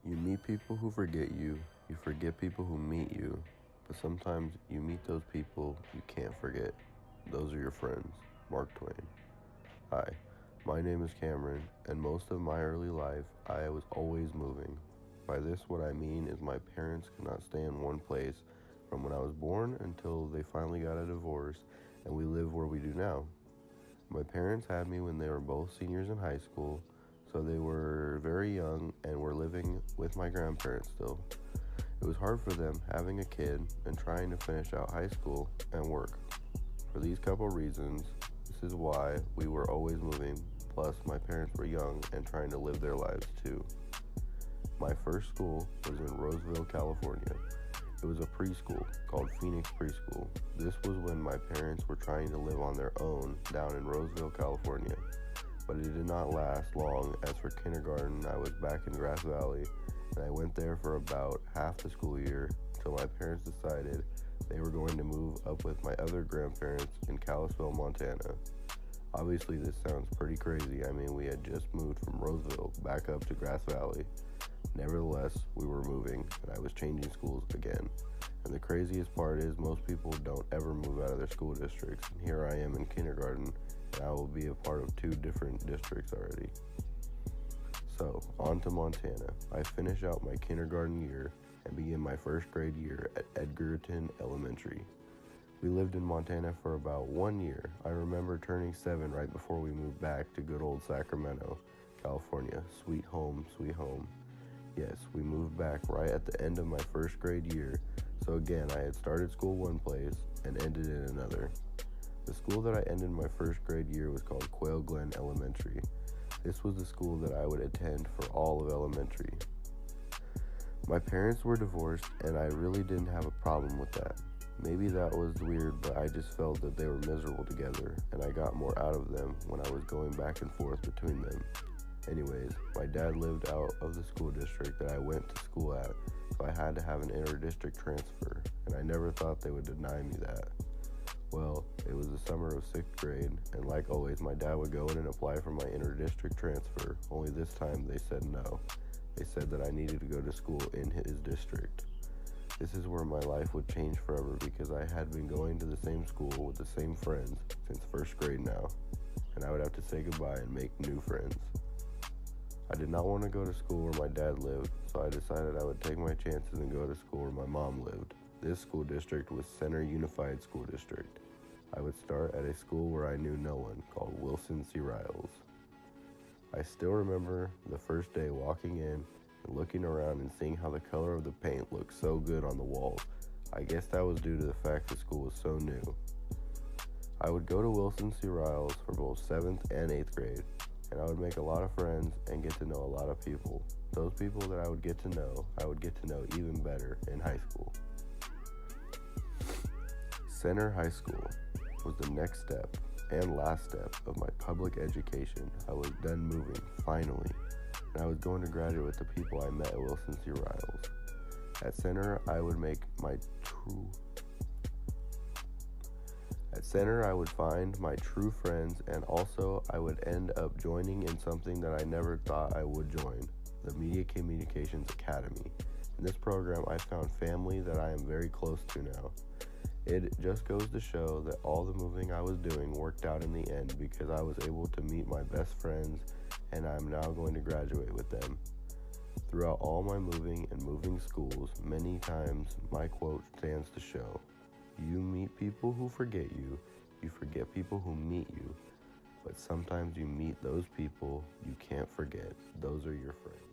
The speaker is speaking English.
You meet people who forget you, you forget people who meet you, but sometimes you meet those people you can't forget. Those are your friends. Mark Twain. Hi, my name is Cameron, and most of my early life, I was always moving. By this, what I mean is my parents could not stay in one place from when I was born until they finally got a divorce and we live where we do now. My parents had me when they were both seniors in high school, so they were very young and were living with my grandparents still. It was hard for them having a kid and trying to finish out high school and work. For these couple reasons, this is why we were always moving, plus my parents were young and trying to live their lives too. My first school was in Roseville, California. It was a preschool called Phoenix Preschool. This was when my parents were trying to live on their own down in Roseville, California. But it did not last long, as for kindergarten I was back in Grass Valley, and I went there for about half the school year until my parents decided they were going to move up with my other grandparents in Kalispell, Montana. Obviously this sounds pretty crazy. I mean, we had just moved from Roseville back up to Grass Valley. Nevertheless, we were moving, and I was changing schools again. And the craziest part is most people don't ever move out of their school districts, and here I am in kindergarten, and I will be a part of 2 different districts already. So, on to Montana. I finish out my kindergarten year and begin my first grade year at Edgerton Elementary. We lived in Montana for about 1 year. I remember turning 7 right before we moved back to good old Sacramento, California. Sweet home, sweet home. Yes, we moved back right at the end of my first grade year, so again, I had started school one place and ended in another. The school that I ended my first grade year was called Quail Glen Elementary. This was the school that I would attend for all of elementary. My parents were divorced, and I really didn't have a problem with that. Maybe that was weird, but I just felt that they were miserable together, and I got more out of them when I was going back and forth between them. Anyways, my dad lived out of the school district that I went to school at, so I had to have an inter-district transfer, and I never thought they would deny me that. Well, it was the summer of 6th grade, and like always, my dad would go in and apply for my inter-district transfer, only this time they said no. They said that I needed to go to school in his district. This is where my life would change forever because I had been going to the same school with the same friends since 1st grade now, and I would have to say goodbye and make new friends. I did not want to go to school where my dad lived, so I decided I would take my chances and go to school where my mom lived. This school district was Center Unified School District. I would start at a school where I knew no one, called Wilson C. Riles. I still remember the first day walking in and looking around and seeing how the color of the paint looked so good on the walls. I guess that was due to the fact the school was so new. I would go to Wilson C. Riles for both 7th and 8th grade, and I would make a lot of friends and get to know a lot of people. Those people that I would get to know even better in high school. Center High School was the next step and last step of my public education. I was done moving, finally, and I was going to graduate with the people I met at Wilson C. Riles. At Center, I would find my true friends, and also I would end up joining in something that I never thought I would join, the Media Communications Academy. In this program, I found family that I am very close to now. It just goes to show that all the moving I was doing worked out in the end because I was able to meet my best friends, and I'm now going to graduate with them. Throughout all my moving and moving schools, many times my quote stands to show: you meet people who forget you, you forget people who meet you, but sometimes you meet those people you can't forget. Those are your friends.